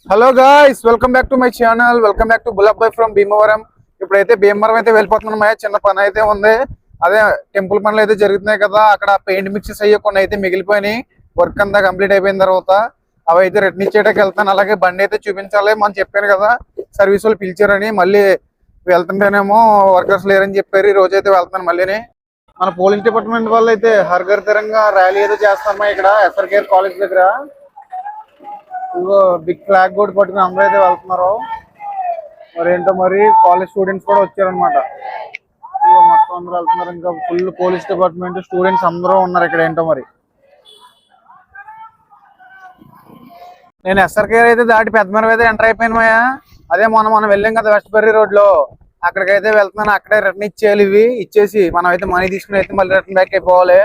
Hello guys, welcome back to my channel. Welcome back to Bullabbai from Bhimavaram. ఇప్పుడైతే భీమవరం అయితే వెళ్ళిపోతున్నాం. చిన్న పని అయితే ఉంది. అదే టెంపుల్ పనులు అయితే జరుగుతున్నాయి కదా, అక్కడ పెయింట్ మిక్సెస్ అయ్యి కొన్ని అయితే మిగిలిపోయినాయి. వర్క్ అంతా కంప్లీట్ అయిపోయిన తర్వాత అవి అయితే రిటర్న్ ఇచ్చేటకి వెళ్తాను. అలాగే బండి అయితే చూపించాలి. మనం చెప్పాను కదా సర్వీస్ వాళ్ళు పిలిచారని. మళ్ళీ వెళ్తుంటేనేమో వర్కర్స్ లేరని చెప్పారు. ఈ రోజు అయితే వెళ్తాను మళ్ళీని. మన పోలీస్ డిపార్ట్మెంట్ వాళ్ళు అయితే హర్ఘర్ తిరంగా ర్యాలీ ఏదో చేస్తారమ్మా ఇక్కడ ఎస్ఆర్కేఆర్ కాలేజ్ దగ్గర. ఇదిగో బిగ్ ఫ్లాగ్ కూడా పట్టుకుని అందరూ అయితే వెళ్తున్నారు. మరి ఏంటో మరి కాలేజ్ స్టూడెంట్స్ కూడా వచ్చారనమాట. ఇదిగో మొత్తం అందరూ వెళ్తున్నారు. ఇంకా ఫుల్ పోలీస్ డిపార్ట్మెంట్ స్టూడెంట్స్ అందరూ ఉన్నారు ఇక్కడ. ఏంటో మరి నేను ఎస్ఆర్కేఆర్ అయితే దాటి పెద్దమరం అయితే ఎంటర్ అయిపోయాను మాయా. అదే మనం వెళ్ళాం కదా వెస్ట్ బర్రీ రోడ్ లో, అక్కడికైతే వెళ్తున్నాను. అక్కడే రిటర్న్ ఇచ్చేయాలి. ఇవి ఇచ్చేసి మనం అయితే మనీ తీసుకుని అయితే మళ్ళీ రిటర్న్ బ్యాక్ అయిపోవాలి.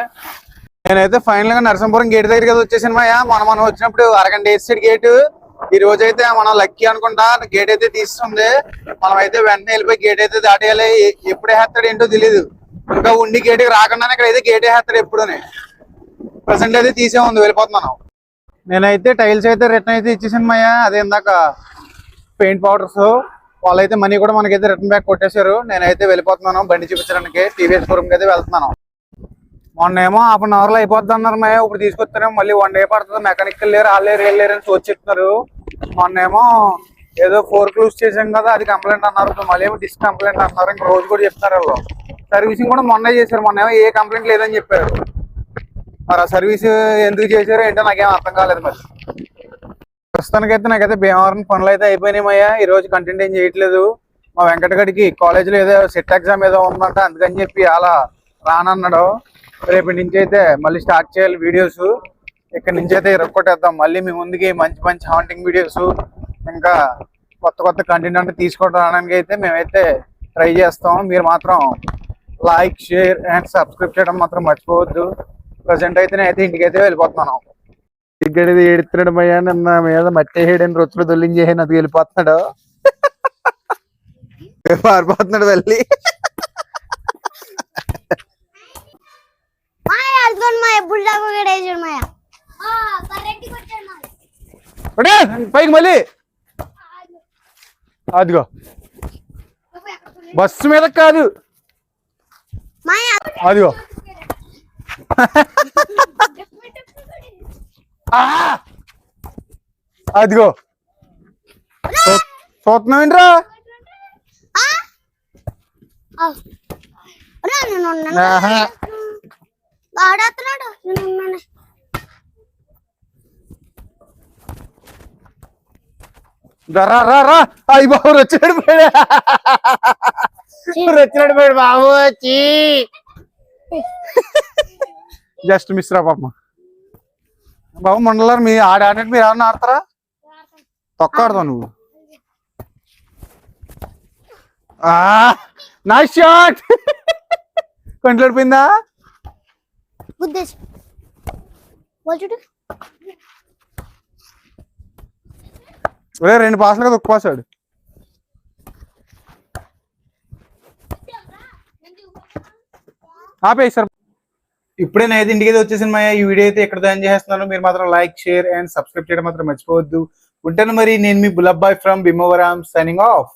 నేనైతే ఫైనల్ గా నరసింహపురం గేట్ దగ్గరికి అయితే వచ్చేసాను మాయా. మనం వచ్చినప్పుడు అరగంట వేసాడు గేటు. ఈ రోజు అయితే మనం లక్కీ అనుకుంటా, గేట్ అయితే తీస్తుంది. మనం అయితే వెంటనే వెళ్ళిపోయి గేట్ అయితే దాటేయాలి. ఎప్పుడు వేస్తాడు ఏంటో తెలియదు. ఇంకా ఉండి గేటుకి రాకుండానే ఇక్కడ అయితే గేట్ వేస్తాడు ఎప్పుడునే. ప్రెసెంట్ అయితే తీసే ఉంది, వెళ్ళిపోతున్నాను. నేనైతే టైల్స్ అయితే రిటర్న్ అయితే ఇచ్చేసాను మాయా. అదే ఇందాక పెయింట్ పౌడర్స్ వాళ్ళైతే మనీ కూడా మనకైతే రిటర్న్ బ్యాక్ కొట్టేశారు. నేనైతే వెళ్ళిపోతున్నాను బండి చూపించడానికి. టీవీఎస్ షోరూమ్ అయితే వెళ్తున్నాను. మొన్నేమో ½ లో అయిపోద్ది అన్నారు మాయ. ఇప్పుడు తీసుకొస్తేనేమో మళ్ళీ 1 డే పడుతుంది. మెకానికల్ లేరు, లేరు అని చెప్తున్నారు. మొన్నేమో ఏదో 4 క్లూస్ చేసాం కదా, అది కంప్లైంట్ అన్నారు. మళ్ళీ ఏమో డిస్క్ కంప్లైంట్ అన్నారు. ఇంక రోజు కూడా చెప్తారు వాళ్ళు. సర్వీసింగ్ కూడా మొన్నే చేశారు. మొన్నేమో ఏ కంప్లైంట్ లేదని చెప్పారు. మరి ఆ సర్వీస్ ఎందుకు చేశారో ఏంటో నాకేం అర్థం కాలేదు. మరి ప్రస్తుతానికైతే నాకైతే భీమవరం పనులు అయితే అయిపోయినాయి మాయ. ఈ రోజు కంటెంట్ ఏం చేయట్లేదు. మా వెంకటగడికి కాలేజీలో ఏదో సెట్ ఎగ్జామ్ ఏదో ఉందంట, అందుకని చెప్పి అలా రానన్నాడు. రేపటి నుంచి అయితే మళ్ళీ స్టార్ట్ చేయాలి వీడియోస్. ఇక్కడ నుంచి అయితే ఇరక్కొట్టేద్దాం. మళ్ళీ మీ ముందుకి మంచి మంచి హాంటింగ్ వీడియోస్, ఇంకా కొత్త కంటెంట్ అంటే తీసుకోవడం రావడానికి అయితే మేమైతే ట్రై చేస్తాం. మీరు మాత్రం లైక్, షేర్ అండ్ సబ్స్క్రైబ్ చేయడం మాత్రం మర్చిపోవద్దు. ప్రజెంట్ అయితే నేనైతే ఇంటికైతే వెళ్ళిపోతున్నాను. ఇక్కడ ఏడుతున్నాడు మయ్యా. నిన్న మీద మట్టి వేయడానికి రొచ్చులు దొల్లించేయని అది వెళ్ళిపోతున్నాడు. పారిపోతున్నాడు వెళ్ళి. పైకి మళ్ళీ అదిగో బస్సు మీద కాదు, అదిగో అదిగో చూస్తున్నావు ఏంట్రా? రా అయ్యి బాబు వచ్చినట్టు పోయాడు బాబు. వచ్చి జస్ట్ మిస్ రా పాప. బాబు మండలారు మీ ఆడినట్టు మీరు ఎవరన్నా ఆడతారా? తొక్కాడతావు నువ్వు. Nice shot. కంట్లోడిపోయిందా? 2 పాసులు కదా, ఒక్క పాసాడు. ఆపేసారు. ఇప్పుడే నేను ఇంటికి అయితే వచ్చేసింది మాయ. ఈ వీడియో అయితే ఇక్కడ జాయిన్ చేస్తున్నాను. మీరు మాత్రం లైక్, షేర్ అండ్ సబ్స్క్రైబ్ చేయడం మాత్రం మర్చిపోవద్దు. ఉంటాను మరి. నేను మీ Bullabbai from Bhimavaram, signing of.